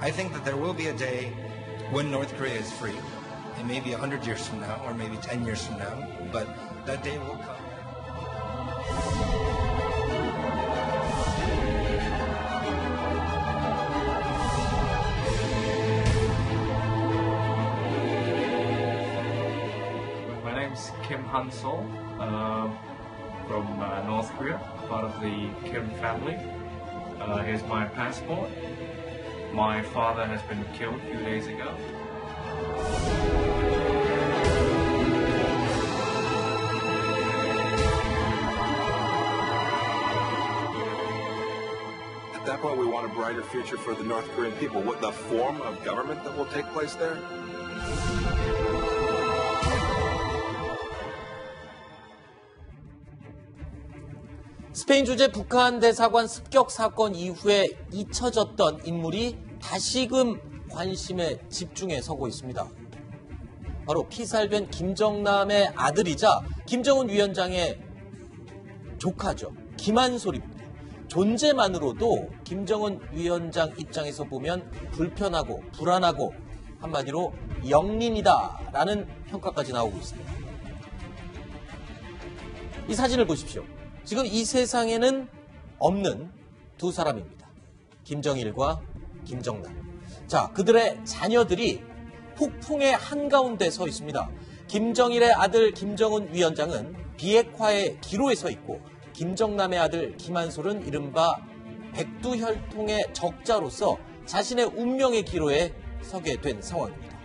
I think that there will be a day when North Korea is free. It may be 100 years from now, or maybe 10 years from now, but that day will come. My name's Kim Han-sol from North Korea, part of the Kim family. Here's my passport. My father has been killed a few days ago. At that point, we want a brighter future for the North Korean people. What the form of government that will take place there? 스페인 주재 북한 대사관 습격 사건 이후에 잊혀졌던 인물이 다시금 관심의 집중에 서고 있습니다. 바로 피살된 김정남의 아들이자 김정은 위원장의 조카죠. 김한솔입니다. 존재만으로도 김정은 위원장 입장에서 보면 불편하고 불안하고 한마디로 영린이다라는 평가까지 나오고 있습니다. 이 사진을 보십시오. 지금 이 세상에는 없는 두 사람입니다. 김정일과 김정남. 자, 그들의 자녀들이 폭풍의 한가운데 서 있습니다. 김정일의 아들 김정은 위원장은 비핵화의 기로에 서 있고 김정남의 아들 김한솔은 이른바 백두혈통의 적자로서 자신의 운명의 기로에 서게 된 상황입니다.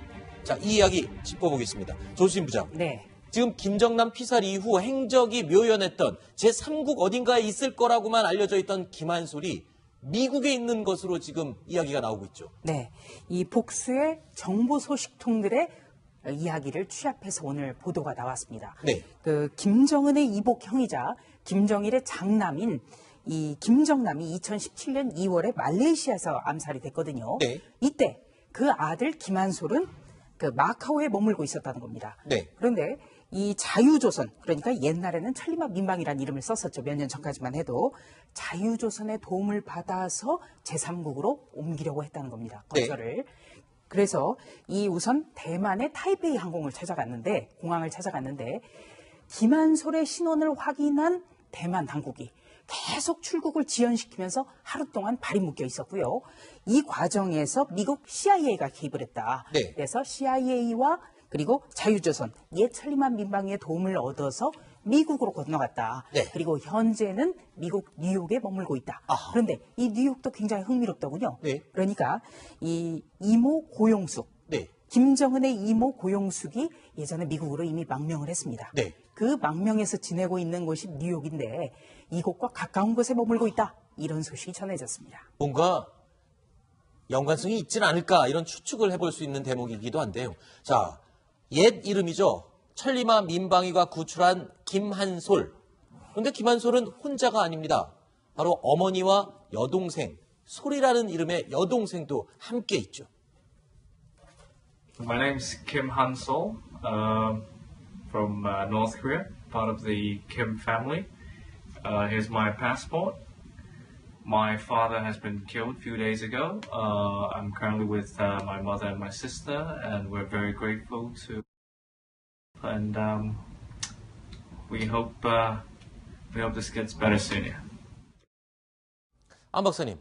자, 이 이야기 짚어보겠습니다. 조수진 부장. 네. 지금 김정남 피살 이후 행적이 묘연했던 제3국 어딘가에 있을 거라고만 알려져 있던 김한솔이 미국에 있는 것으로 지금 이야기가 나오고 있죠. 네. 이 복수의 정보 소식통들의 이야기를 취합해서 오늘 보도가 나왔습니다. 네. 그 김정은의 이복 형이자 김정일의 장남인 이 김정남이 2017년 2월에 말레이시아에서 암살이 됐거든요. 네. 이때 그 아들 김한솔은 그 마카오에 머물고 있었다는 겁니다. 네. 그런데 이 자유조선, 그러니까 옛날에는 천리마 민방이라는 이름을 썼었죠. 몇 년 전까지만 해도 자유조선의 도움을 받아서 제3국으로 옮기려고 했다는 겁니다. 건설을. 네. 그래서 이 우선 대만의 타이베이 항공을 찾아갔는데, 공항을 찾아갔는데 김한솔의 신원을 확인한 대만 당국이 계속 출국을 지연시키면서 하루 동안 발이 묶여 있었고요. 이 과정에서 미국 CIA가 개입을 했다. 네. 그래서 CIA와 그리고 자유조선, 옛 천리만 민방위의 도움을 얻어서 미국으로 건너갔다. 네. 그리고 현재는 미국 뉴욕에 머물고 있다. 아하. 그런데 이 뉴욕도 굉장히 흥미롭더군요. 네. 그러니까 이 이모 고용숙, 네. 김정은의 이모 고용숙이 예전에 미국으로 이미 망명을 했습니다. 네. 그 망명에서 지내고 있는 곳이 뉴욕인데 이곳과 가까운 곳에 머물고 있다. 이런 소식이 전해졌습니다. 뭔가 연관성이 있진 않을까 이런 추측을 해볼 수 있는 대목이기도 한데요. 자, 옛 이름이죠. 천리마 민방위가 구출한 김한솔. 그런데 김한솔은 혼자가 아닙니다. 바로 어머니와 여동생, 솔이라는 이름의 여동생도 함께 있죠. My name's Kim Han-sol from North Korea, part of the Kim family. Here's my passport. My father has been killed a few days ago. I'm currently with my mother and my sister, and we're very grateful to. And we hope this gets better soon. Yeah. 안 박사님.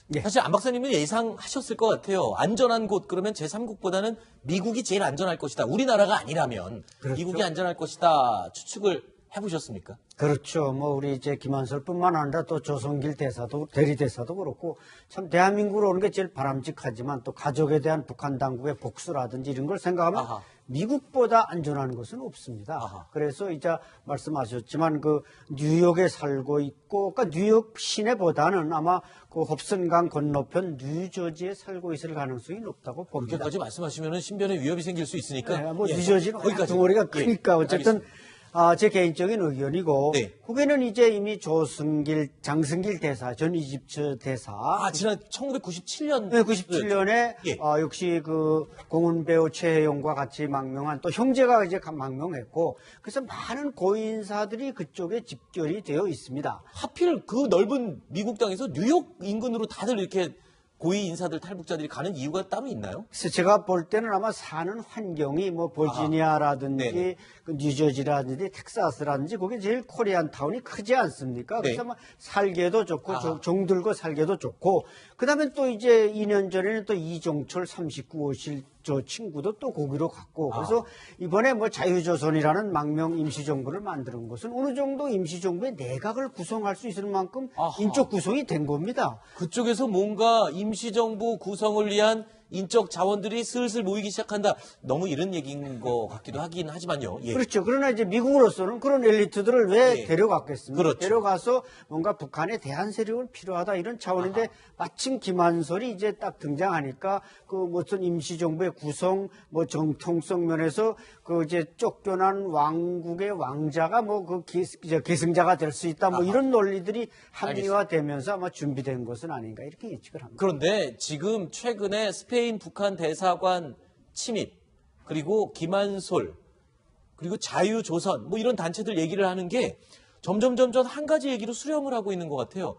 네. 사실 안 박사님은 예상하셨을 것 같아요. 안전한 곳 그러면 제3국보다는 미국이 제일 안전할 것이다. 우리나라가 아니라면 그렇죠. 미국이 안전할 것이다. 추측을 해보셨습니까? 그렇죠. 뭐 우리 이제 김한솔뿐만 아니라 또 조성길 대사도 대리대사도 그렇고 참 대한민국으로 오는 게 제일 바람직하지만 또 가족에 대한 북한 당국의 복수라든지 이런 걸 생각하면 아하. 미국보다 안전한 것은 없습니다. 아하. 그래서 이제 말씀하셨지만 그 뉴욕에 살고 있고 그러니까 뉴욕 시내보다는 아마 그 홉슨강 건너편 뉴저지에 살고 있을 가능성이 높다고 봅니다. 그렇게까지 말씀하시면 신변에 위협이 생길 수 있으니까. 네, 뭐 예. 뉴저지는 거기까지. 덩어리가 크니까 어쨌든 알겠습니다. 제 개인적인 의견이고 네. 거기는 이제 이미 장승길 대사, 전 이집트 대사 지난 1997년. 네, 97년에 예. 역시 그 공훈 배우 최혜용과 같이 망명한 또 형제가 이제 망명했고 그래서 많은 고인사들이 그쪽에 집결이 되어 있습니다. 하필 그 넓은 미국 땅에서 뉴욕 인근으로 다들 이렇게 고위 인사들 탈북자들이 가는 이유가 따로 있나요? 그래서 제가 볼 때는 아마 사는 환경이 뭐 버지니아라든지 네네. 그 뉴저지라든지 텍사스라든지 거기 제일 코리안 타운이 크지 않습니까? 그래서 네. 아마 살기도 좋고 아하. 종들고 살기도 좋고 그다음에 또 이제 2년 전에는 또 이종철 39호실 저 친구도 또 거기로 갔고 그래서 이번에 뭐 자유조선이라는 망명 임시정부를 만드는 것은 어느 정도 임시정부의 내각을 구성할 수 있을 만큼 아하. 인적 구성이 된 겁니다. 그쪽에서 뭔가 임시정부 구성을 위한 인적 자원들이 슬슬 모이기 시작한다. 너무 이런 얘기인 것 같기도 하긴 하지만요. 예. 그렇죠. 그러나 이제 미국으로서는 그런 엘리트들을 왜 예. 데려갔겠습니까? 그렇죠. 데려가서 뭔가 북한에 대한 세력을 필요하다 이런 차원인데 마침 김한솔이 이제 딱 등장하니까 그 무슨 임시정부의 구성 뭐 정통성 면에서 그 이제 쫓겨난 왕국의 왕자가 뭐 그 계승자가 될 수 있다 뭐 이런 논리들이 합리화되면서 아마 준비된 것은 아닌가 이렇게 예측을 합니다. 그런데 지금 최근에 스페인 북한 대사관 침입, 그리고 김한솔, 그리고 자유조선 뭐 이런 단체들 얘기를 하는 게 점점 한 가지 얘기로 수렴을 하고 있는 것 같아요.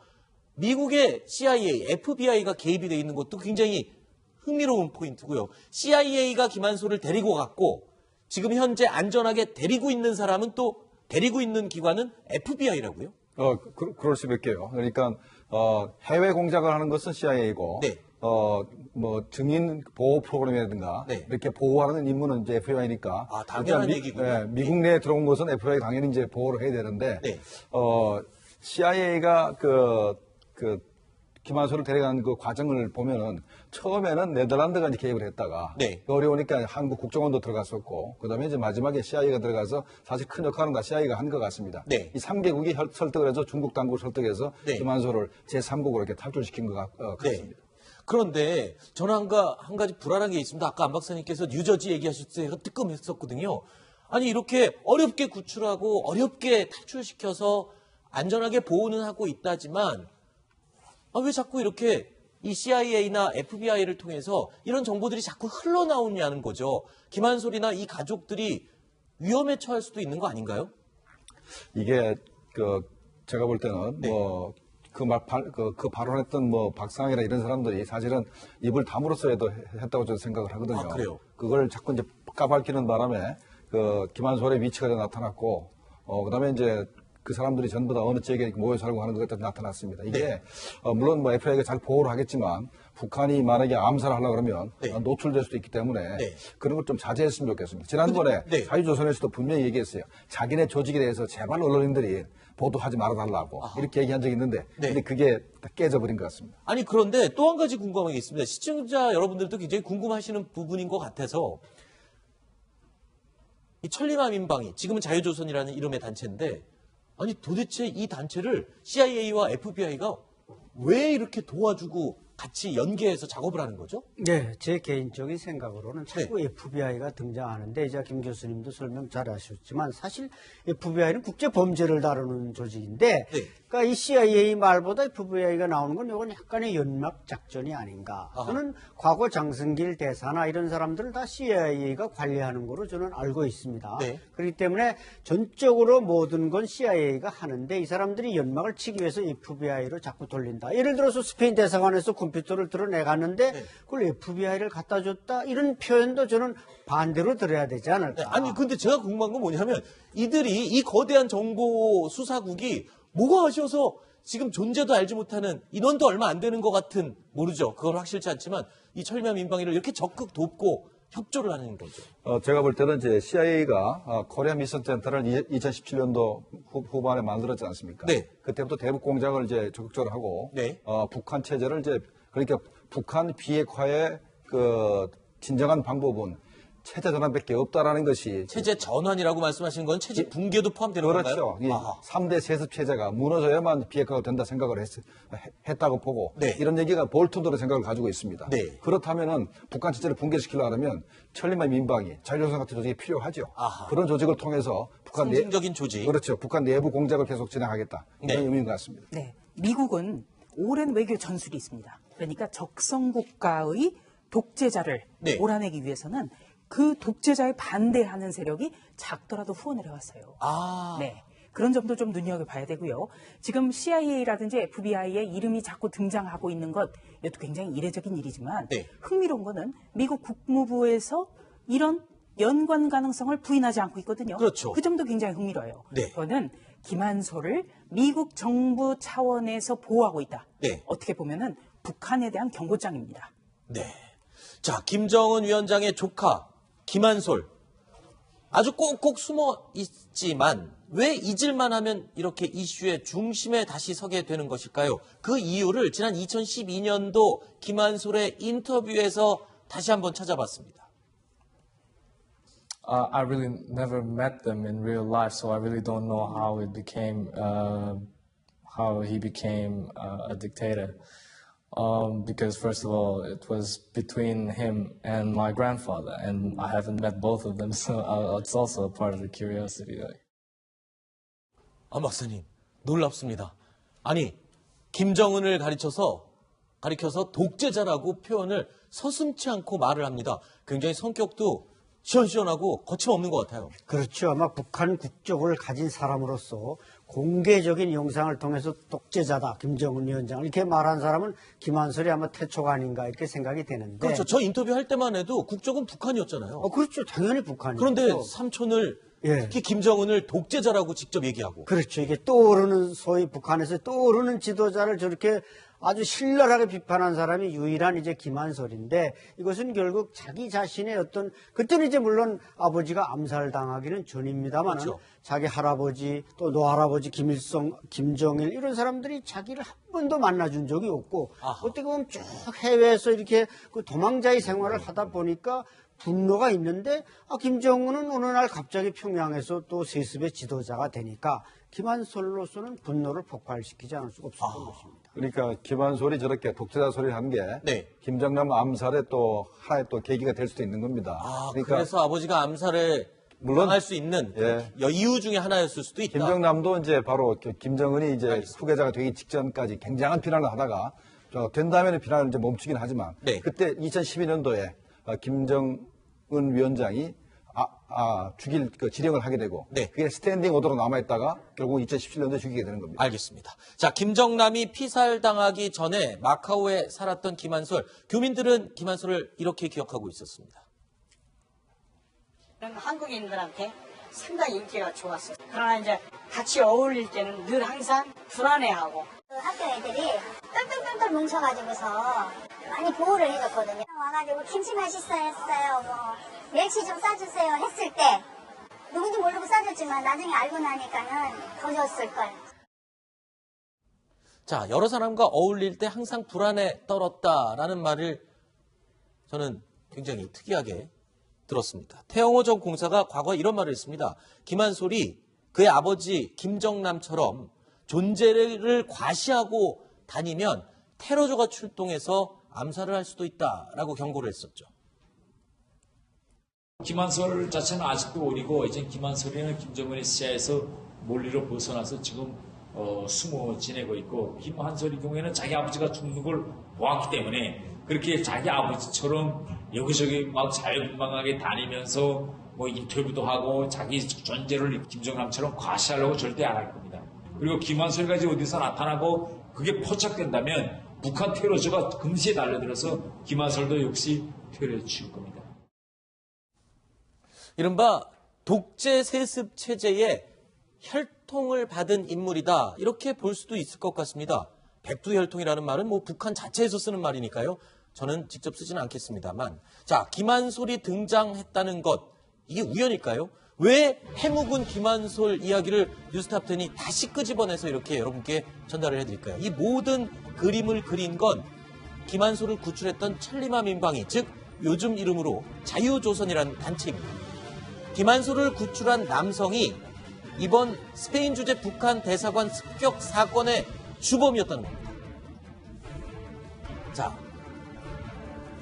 미국의 CIA, FBI가 개입이 돼 있는 것도 굉장히 흥미로운 포인트고요. CIA가 김한솔을 데리고 갔고 지금 현재 안전하게 데리고 있는 사람은 또 데리고 있는 기관은 FBI라고요? 그럴 수밖에요. 그러니까 해외 공작을 하는 것은 CIA고, 네. 뭐 증인 보호 프로그램이라든가 네. 이렇게 보호하는 임무는 이제 FBI니까. 아, 당연한 얘기군요. 미국 내에 들어온 것은 FBI 당연히 이제 보호를 해야 되는데, 네. CIA가 김한솔을 데려간 그 과정을 보면은 처음에는 네덜란드가 이제 개입을 했다가 네. 어려우니까 한국 국정원도 들어갔었고 그다음에 이제 마지막에 CIA가 들어가서 사실 큰 역할은 다 CIA가 한 것 같습니다. 네. 이 3개국이 설득을 해서 중국 당국을 설득해서 네. 김한솔을 제3국으로 이렇게 탈출시킨 것 같습니다. 그런데 저는 한 가지 불안한 게 있습니다. 아까 안 박사님께서 뉴저지 얘기하실 때 제가 뜨끔했었거든요. 아니 이렇게 어렵게 구출하고 어렵게 탈출시켜서 안전하게 보호는 하고 있다지만 왜 자꾸 이렇게 이 CIA나 FBI를 통해서 이런 정보들이 자꾸 흘러나오냐는 거죠. 김한솔이나 이 가족들이 위험에 처할 수도 있는 거 아닌가요? 이게 제가 볼 때는 네. 그 발언했던 뭐 박상이나 이런 사람들이 사실은 입을 다물었어야 했다고 저는 생각을 하거든요. 아, 그래요? 그걸 자꾸 이제 까발키는 바람에 김한솔의 위치가 나타났고, 그다음에 이제 그 사람들이 전부 다 어느 지역에 모여 살고 하는 것같이 나타났습니다. 이게 네. 물론 뭐 FBI가 잘 보호를 하겠지만 북한이 만약에 암살을 하려고 그러면 네. 노출될 수도 있기 때문에 네. 그런 걸 좀 자제했으면 좋겠습니다. 지난번에 네. 자유조선에서도 분명히 얘기했어요. 자기네 조직에 대해서 제발 언론인들이 보도하지 말아달라고 이렇게 얘기한 적이 있는데 네. 근데 그게 다 깨져버린 것 같습니다. 아니 그런데 또 한 가지 궁금한 게 있습니다. 시청자 여러분들도 굉장히 궁금하시는 부분인 것 같아서 이 천리마 민방위, 지금은 자유조선이라는 이름의 단체인데 아니 도대체 이 단체를 CIA와 FBI가 왜 이렇게 도와주고 같이 연계해서 작업을 하는 거죠? 네, 제 개인적인 생각으로는 자꾸 FBI가 등장하는데 이제 김 교수님도 설명 잘 하셨지만 사실 FBI는 국제 범죄를 다루는 조직인데 네. 그러니까 이 CIA 말보다 FBI가 나오는 건 이건 약간의 연막 작전이 아닌가. 아하. 저는 과거 장승길 대사나 이런 사람들을 다 CIA가 관리하는 거로 저는 알고 있습니다. 네. 그렇기 때문에 전적으로 모든 건 CIA가 하는데 이 사람들이 연막을 치기 위해서 FBI로 자꾸 돌린다. 예를 들어서 스페인 대사관에서 컴퓨터를 드러내갔는데 그걸 FBI를 갖다 줬다. 이런 표현도 저는 반대로 들어야 되지 않을까. 네, 아니 근데 제가 궁금한 건 뭐냐면 이들이 이 거대한 정보 수사국이 뭐가 아쉬워서 지금 존재도 알지 못하는 인원도 얼마 안 되는 것 같은 모르죠. 그건 확실치 않지만 이 철면 민방위를 이렇게 적극 돕고 협조를 하는 거죠. 제가 볼 때는 이제 CIA가 코리아 미션 센터를 2017년도 후반에 만들었지 않습니까? 네. 그때부터 대북 공작을 이제 적극적으로 하고 네. 북한 체제를 이제 그러니까 북한 비핵화의 진정한 방법은 체제 전환밖에 없다라는 것이 체제 전환이라고 말씀하시는 건 체제 붕괴도 포함되는 건가요? 그렇죠. 이 3대 세습 체제가 무너져야만 비핵화가 된다 생각을 했다고 보고 네. 이런 얘기가 볼튼으로 생각을 가지고 있습니다. 네. 그렇다면은 북한 체제를 붕괴시키려고 하면 천리마 민방위, 자유조선 같은 조직이 필요하죠. 아하. 그런 조직을 통해서 북한 상징적인 조직. 그렇죠. 북한 내부 공작을 계속 진행하겠다. 네. 이런 의미인 것 같습니다. 네, 미국은 오랜 외교 전술이 있습니다. 그러니까 적성 국가의 독재자를 네. 몰아내기 위해서는 그 독재자에 반대하는 세력이 작더라도 후원을 해왔어요. 아, 네. 그런 점도 좀 눈여겨봐야 되고요. 지금 CIA라든지 FBI의 이름이 자꾸 등장하고 있는 것, 이것도 굉장히 이례적인 일이지만 네. 흥미로운 거는 미국 국무부에서 이런 연관 가능성을 부인하지 않고 있거든요. 그렇죠. 그 점도 굉장히 흥미로워요. 네. 그거는 김한솔을 미국 정부 차원에서 보호하고 있다. 네. 어떻게 보면은 북한에 대한 경고장입니다. 네. 자, 김정은 위원장의 조카 김한솔 아주 꼭꼭 숨어 있지만 왜 잊을만 하면 이렇게 이슈의 중심에 다시 서게 되는 것일까요? 그 이유를 지난 2012년도 김한솔의 인터뷰에서 다시 한번 찾아봤습니다. I really never met them in real life, so I really don't know how it became, how he became a dictator. Because first of all, it was between him and my grandfather, and I haven't met both of them, so it's also a part of the curiosity. 박사님, 놀랍습니다. 아니, 김정은을 가리켜서 독재자라고 표현을 서슴지 않고 말을 합니다. 굉장히 성격도 시원시원하고 거침없는 것 같아요. 그렇죠. 아마 북한 국적을 가진 사람으로서 공개적인 영상을 통해서 독재자다, 김정은 위원장 이렇게 말한 사람은 김한솔이 아마 태초가 아닌가 이렇게 생각이 되는데. 그렇죠. 저 인터뷰 할 때만 해도 국적은 북한이었잖아요. 그렇죠. 당연히 북한이죠. 그런데 삼촌을 특히 김정은을 독재자라고 직접 얘기하고. 그렇죠. 이게 떠오르는 소위 북한에서 떠오르는 지도자를 저렇게 아주 신랄하게 비판한 사람이 유일한 이제 김한솔인데 이것은 결국 자기 자신의 어떤 그때는 이제 물론 아버지가 암살당하기는 전입니다만 그렇죠. 자기 할아버지 또 노할아버지 김일성, 김정일 이런 사람들이 자기를 한 번도 만나준 적이 없고 어떻게 보면 쭉 해외에서 이렇게 그 도망자의 생활을 하다 보니까 분노가 있는데 김정은은 어느 날 갑자기 평양에서 또 세습의 지도자가 되니까 김한솔로서는 분노를 폭발시키지 않을 수가 없었던 것입니다. 그러니까 김한솔이 저렇게 독재자 소리를 한 게 네. 김정남 암살의 또 하나의 또 계기가 될 수도 있는 겁니다. 그러니까 그래서 아버지가 암살에 물론 당할 수 있는 예. 이유 중에 하나였을 수도 있다. 김정남도 이제 바로 김정은이 이제 알겠습니다. 후계자가 되기 직전까지 굉장한 비난을 하다가 된 다음에는 비난을 이제 멈추긴 하지만 네. 그때 2012년도에 김정은 위원장이 죽일 지령을 하게 되고 네. 그게 스탠딩 오더로 남아있다가 결국 2017년도에 죽이게 되는 겁니다. 알겠습니다. 자, 김정남이 피살당하기 전에 마카오에 살았던 김한솔. 교민들은 김한솔을 이렇게 기억하고 있었습니다. 한국인들한테 상당히 인기가 좋았어요. 그러나 이제 같이 어울릴 때는 늘 항상 불안해하고. 학교 애들이 똘똘똘똘 뭉쳐가지고서 많이 보호를 해줬거든요. 와가지고 김치 맛있어요 했어요. 뭐 멸치 좀 싸주세요 했을 때 누군지 모르고 싸줬지만 나중에 알고 나니까는 더 줬을걸. 자, 여러 사람과 어울릴 때 항상 불안에 떨었다라는 말을 저는 굉장히 특이하게 들었습니다. 태영호 전 공사가 과거에 이런 말을 했습니다. 김한솔이 그의 아버지 김정남처럼 존재를 과시하고 다니면 테러조가 출동해서 암살을 할 수도 있다라고 경고를 했었죠. 김한솔 자체는 아직도 어리고 이제 김한솔이는 김정은의 시야에서 몰리로 벗어나서 지금 숨어 지내고 있고 김한솔의 경우에는 자기 아버지가 죽는 걸 보았기 때문에 그렇게 자기 아버지처럼 여기저기 막 자유분방하게 다니면서 뭐 인터뷰도 하고 자기 존재를 김정남처럼 과시하려고 절대 안 할 겁니다. 그리고 김한솔이가 이제 어디서 나타나고 그게 포착된다면 북한 테러조가 금시에 달려들어서 김한솔도 역시 테러에 치울 겁니다. 이른바 독재 세습 체제의 혈통을 받은 인물이다. 이렇게 볼 수도 있을 것 같습니다. 백두혈통이라는 말은 뭐 북한 자체에서 쓰는 말이니까요. 저는 직접 쓰지는 않겠습니다만. 자, 김한솔이 등장했다는 것. 이게 우연일까요? 왜 해묵은 김한솔 이야기를 뉴스탑10이 다시 끄집어내서 이렇게 여러분께 전달을 해드릴까요? 이 모든 그림을 그린 건 김한솔을 구출했던 천리마 민방위, 즉 요즘 이름으로 자유조선이라는 단체입니다. 김한솔을 구출한 남성이 이번 스페인 주재 북한 대사관 습격 사건의 주범이었다는 겁니다. 자,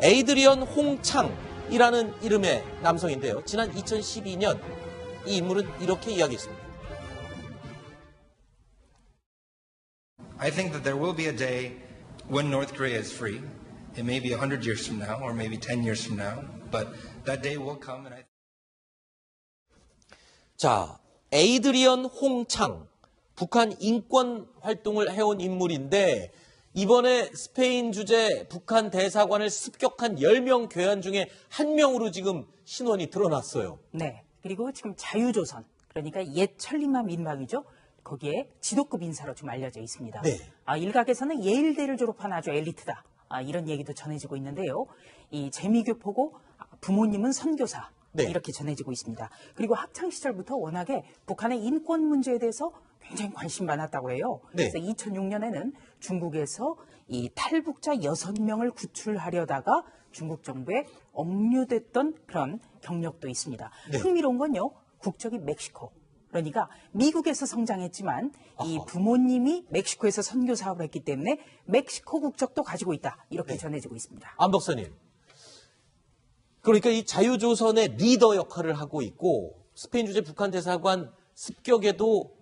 에이드리언 홍창이라는 이름의 남성인데요. 지난 2012년 이 인물은 이렇게 이야기했습니다. I think that there will be a day when North Korea is free. It may be 100 years from now or maybe 10 years from now, but that day will come and 자, 에이드리언 홍창, 북한 인권 활동을 해온 인물인데 이번에 스페인 주재 북한 대사관을 습격한 10명 괴한 중에 1명으로 지금 신원이 드러났어요. 네. 그리고 지금 자유조선, 그러니까 옛 천리마 민방위죠. 거기에 지도급 인사로 좀 알려져 있습니다. 네. 일각에서는 예일대를 졸업한 아주 엘리트다. 이런 얘기도 전해지고 있는데요. 이 재미교포고 부모님은 선교사. 네. 이렇게 전해지고 있습니다. 그리고 학창 시절부터 워낙에 북한의 인권 문제에 대해서 굉장히 관심 많았다고 해요. 네. 그래서 2006년에는 중국에서 이 탈북자 6명을 구출하려다가 중국 정부에 억류됐던 그런 경력도 있습니다. 네. 흥미로운 건요, 국적이 멕시코. 그러니까 미국에서 성장했지만 이 부모님이 멕시코에서 선교 사업을 했기 때문에 멕시코 국적도 가지고 있다. 이렇게 네. 전해지고 있습니다. 안 박사님. 그러니까 이 자유조선의 리더 역할을 하고 있고 스페인 주재 북한 대사관 습격에도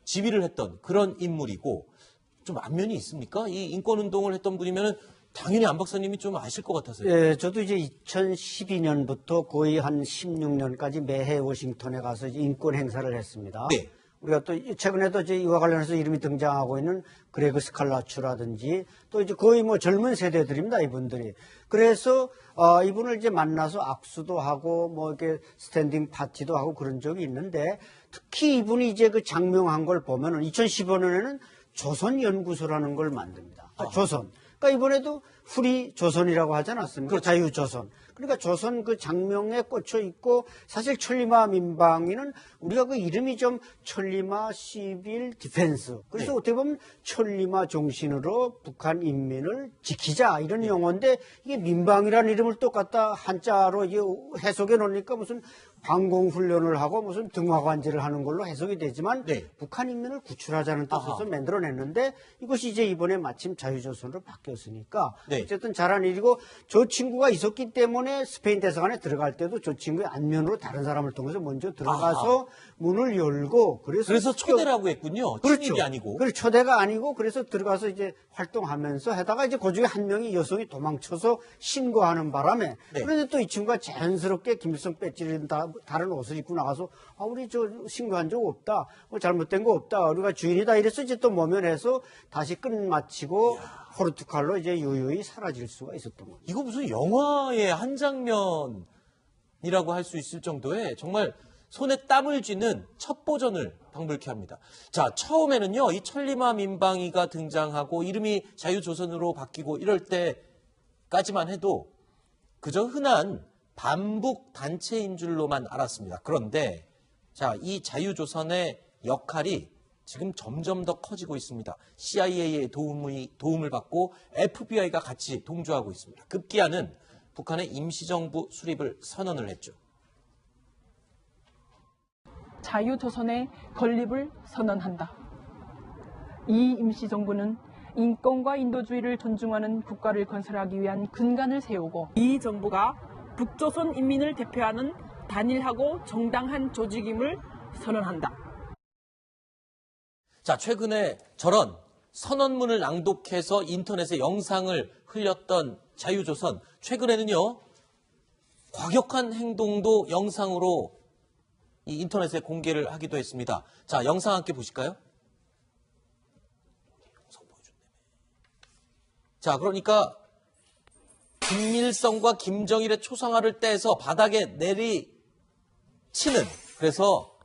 지휘를 했던 그런 인물이고 좀 안면이 있습니까? 이 인권운동을 했던 분이면 당연히 안 박사님이 좀 아실 것 같아서요. 예, 저도 이제 2012년부터 거의 한 16년까지 매해 워싱턴에 가서 이제 인권 행사를 했습니다. 네. 우리가 또 최근에도 이제 이와 관련해서 이름이 등장하고 있는 그레그 스칼라추라든지 또 이제 거의 뭐 젊은 세대들입니다, 이분들이. 그래서 이분을 이제 만나서 악수도 하고 뭐 이렇게 스탠딩 파티도 하고 그런 적이 있는데 특히 이분이 이제 그 장명한 걸 보면은 2015년에는 조선연구소라는 걸 만듭니다. 조선. 그러니까 이번에도 프리 조선이라고 하지 않았습니까? 그렇죠. 자유조선. 그러니까 조선 그 장명에 꽂혀 있고 사실 천리마 민방위는 우리가 그 이름이 좀 천리마 시빌 디펜스. 그래서 네. 어떻게 보면 천리마 정신으로 북한 인민을 지키자 이런 용어인데 이게 민방위라는 이름을 똑같다 한자로 이게 해석해 놓으니까 무슨 방공훈련을 하고 무슨 등화관제를 하는 걸로 해석이 되지만 네. 북한 인민을 구출하자는 뜻에서 만들어냈는데 이것이 이제 이번에 마침 자유조선으로 바뀌었으니까 네. 어쨌든 잘한 일이고 저 친구가 있었기 때문에 스페인 대사관에 들어갈 때도 저 친구의 안면으로 다른 사람을 통해서 먼저 들어가서 문을 열고 그래서 초대라고 했군요. 그렇죠. 침입이 아니고. 그래서 초대가 아니고 그래서 들어가서 이제 활동하면서 하다가 이제 그 중에 한 명이 여성이 도망쳐서 신고하는 바람에 네. 그런데 또 이 친구가 자연스럽게 김일성 배지를 다른 옷을 입고 나가서 우리 저 신고한 적 없다. 뭐 잘못된 거 없다. 우리가 주인이다. 이래서 이제 또 모면해서 다시 끝마치고 포르투갈로 이제 유유히 사라질 수가 있었던 거죠. 이거 무슨 영화의 한 장면이라고 할 수 있을 정도의 정말 손에 땀을 쥐는 첫 버전을 방불케 합니다. 자, 처음에는요, 이 천리마 민방위가 등장하고 이름이 자유조선으로 바뀌고 이럴 때까지만 해도 그저 흔한 반북 단체인 줄로만 알았습니다. 그런데 자, 이 자유조선의 역할이 지금 점점 더 커지고 있습니다. CIA의 도움을 받고 FBI가 같이 동조하고 있습니다. 급기야는 북한의 임시정부 수립을 선언을 했죠. 자유조선의 건립을 선언한다. 이 임시정부는 인권과 인도주의를 존중하는 국가를 건설하기 위한 근간을 세우고 이 정부가 북조선 인민을 대표하는 단일하고 정당한 조직임을 선언한다. 자, 최근에 저런 선언문을 낭독해서 인터넷에 영상을 흘렸던 자유조선, 최근에는요, 과격한 행동도 영상으로 이 인터넷에 공개를 하기도 했습니다. 자, 영상 함께 보실까요? 자, 그러니까 김일성과 김정일의 초상화를 떼서 바닥에 내리치는, 그래서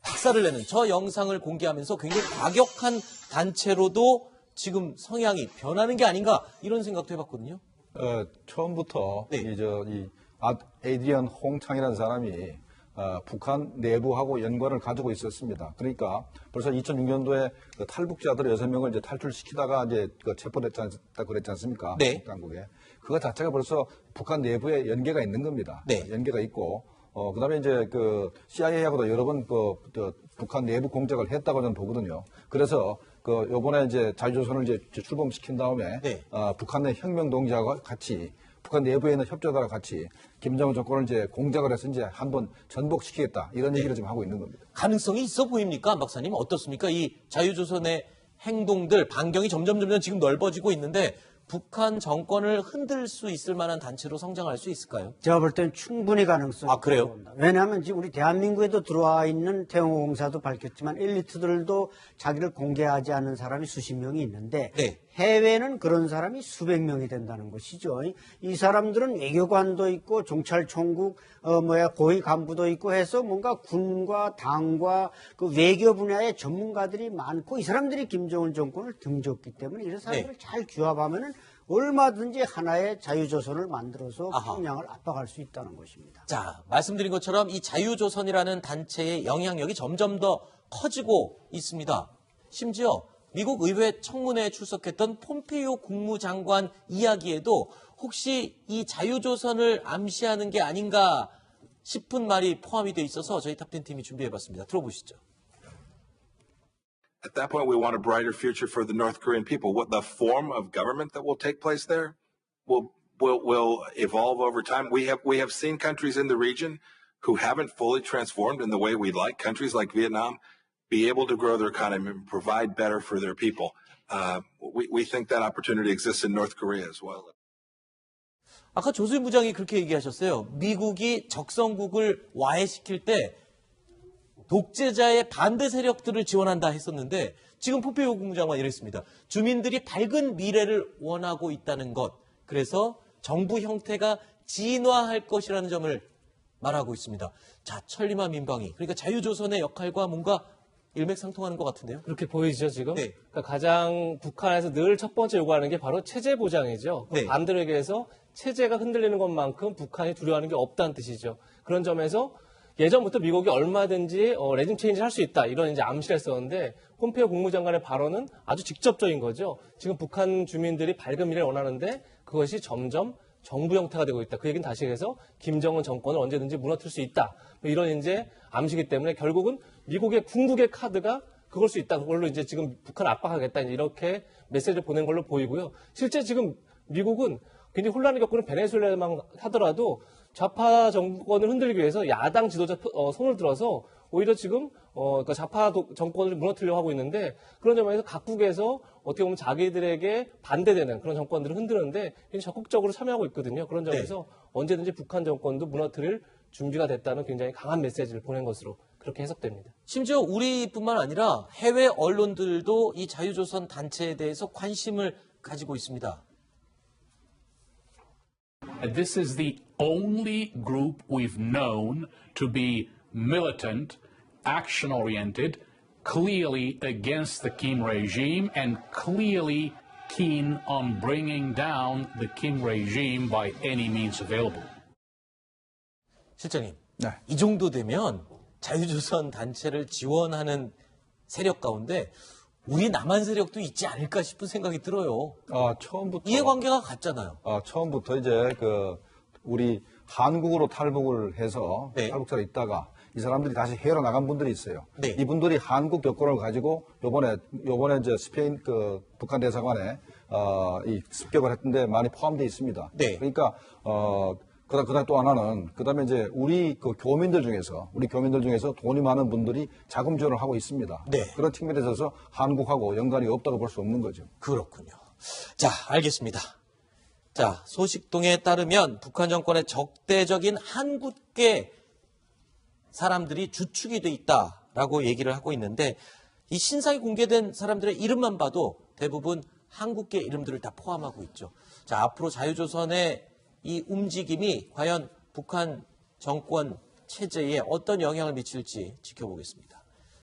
박살을 내는 저 영상을 공개하면서 굉장히 과격한 단체로도 지금 성향이 변하는 게 아닌가 이런 생각도 해봤거든요. 처음부터 네. 이 에이드리언 홍창이라는 사람이 북한 내부하고 연관을 가지고 있었습니다. 그러니까 벌써 2006년도에 그 탈북자들 6명을 이제 탈출시키다가 이제 체포됐다고 그랬지 않습니까? 네. 당국에. 그거 자체가 벌써 북한 내부에 연계가 있는 겁니다. 네. 연계가 있고, 그다음에 이제 그 CIA하고도 여러 번 북한 내부 공작을 했다고 저는 보거든요. 그래서 요번에 이제 자유조선을 이제 출범시킨 다음에 네. 북한 내 혁명 동지와 같이 북한 내부에 있는 협조자와 같이 김정은 정권을 이제 공작을 해서 이제 한번 전복시키겠다 이런 얘기를 지금 하고 있는 겁니다. 가능성이 있어 보입니까, 안 박사님? 어떻습니까? 이 자유조선의 행동들, 반경이 점점 지금 넓어지고 있는데 북한 정권을 흔들 수 있을 만한 단체로 성장할 수 있을까요? 제가 볼 때는 충분히 가능성이 아, 그래요? 있습니다. 왜냐하면 지금 우리 대한민국에도 들어와 있는 태영호공사도 밝혔지만 엘리트들도 자기를 공개하지 않는 사람이 수십 명이 있는데 네. 해외는 그런 사람이 수백 명이 된다는 것이죠. 이 사람들은 외교관도 있고 경찰총국 고위 간부도 있고 해서 뭔가 군과 당과 그 외교 분야의 전문가들이 많고 이 사람들이 김정은 정권을 등졌기 때문에 이런 사람들을 잘 규합하면은 얼마든지 하나의 자유조선을 만들어서 평양을 압박할 수 있다는 것입니다. 자, 말씀드린 것처럼 이 자유조선이라는 단체의 영향력이 점점 더 커지고 있습니다. 심지어 미국 의회 청문회에 출석했던 폼페이오 국무장관 이야기에도 혹시 이 자유조선을 암시하는 게 아닌가 싶은 말이 포함이 되어 있어서 저희 탑10 팀이 준비해봤습니다. 들어보시죠. At that point, we want a brighter future for the North Korean people. What the form of government that will take place there will evolve over time. We have seen countries in the region who haven't fully transformed in the way we'd like. Countries like Vietnam be able to grow their economy and provide better for their people. We think that opportunity exists in North Korea as well. 아까 조수인 부장이 그렇게 얘기하셨어요. 미국이 적성국을 와해시킬 때 독재자의 반대 세력들을 지원한다 했었는데 지금 폼페이오 국무장관 이랬습니다. 주민들이 밝은 미래를 원하고 있다는 것. 그래서 정부 형태가 진화할 것이라는 점을 말하고 있습니다. 자, 천리마 민방위. 그러니까 자유조선의 역할과 뭔가 일맥상통하는 것 같은데요. 그렇게 보이죠, 지금? 네. 그러니까 가장 북한에서 늘 첫 번째 요구하는 게 바로 체제 보장이죠. 네. 반대로 얘기해서 체제가 흔들리는 것만큼 북한이 두려워하는 게 없다는 뜻이죠. 그런 점에서 예전부터 미국이 얼마든지 레짐 체인지를 할 수 있다 이런 이제 암시를 했었는데 폼페이오 국무장관의 발언은 아주 직접적인 거죠. 지금 북한 주민들이 밝은 미래를 원하는데 그것이 점점 정부 형태가 되고 있다. 그 얘기는 다시 해서 김정은 정권을 언제든지 무너뜨릴 수 있다. 이런 이제 암시기 때문에 결국은 미국의 궁극의 카드가 그걸 수 있다. 그걸로 이제 지금 북한 압박하겠다. 이렇게 메시지를 보낸 걸로 보이고요. 실제 지금 미국은 굉장히 혼란을 겪고는 베네수엘라만 하더라도 좌파 정권을 흔들기 위해서 야당 지도자 손을 들어서 오히려 지금 그러니까 좌파 정권을 무너뜨리려고 하고 있는데 그런 점에서 각국에서 어떻게 보면 자기들에게 반대되는 그런 정권들을 흔드는데 적극적으로 참여하고 있거든요. 그런 점에서 언제든지 북한 정권도 무너뜨릴 준비가 됐다는 굉장히 강한 메시지를 보낸 것으로 그렇게 해석됩니다. 심지어 우리뿐만 아니라 해외 언론들도 이 자유조선 단체에 대해서 관심을 가지고 있습니다. This is the only group we've known to be militant, action-oriented, clearly against the Kim regime and clearly keen on bringing down the Kim regime by any means available. 실장님, 이 정도 되면 자유조선 단체를 지원하는 세력 가운데 우리 남한 세력도 있지 않을까 싶은 생각이 들어요. 처음부터 이해관계가 같잖아요. 처음부터 이제 우리 한국으로 탈북을 해서 탈북자로 있다가 이 사람들이 다시 해외로 나간 분들이 있어요. 이분들이 한국 여권을 가지고 요번에 이제 스페인 북한 대사관에 이 습격을 했던데 많이 포함되어 있습니다. 그러니까 그다음에 또 하나는 그다음에 이제 우리 교민들 중에서 돈이 많은 분들이 자금 지원을 하고 있습니다. 그런 측면에 있어서 한국하고 연관이 없다고 볼 수 없는 거죠. 그렇군요. 자, 알겠습니다. 자, 소식통에 따르면 북한 정권의 적대적인 한국계 사람들이 주축이 돼 있다라고 얘기를 하고 있는데 이 신상이 공개된 사람들의 이름만 봐도 대부분 한국계 이름들을 다 포함하고 있죠. 자, 앞으로 자유조선의 이 움직임이 과연 북한 정권 체제에 어떤 영향을 미칠지 지켜보겠습니다.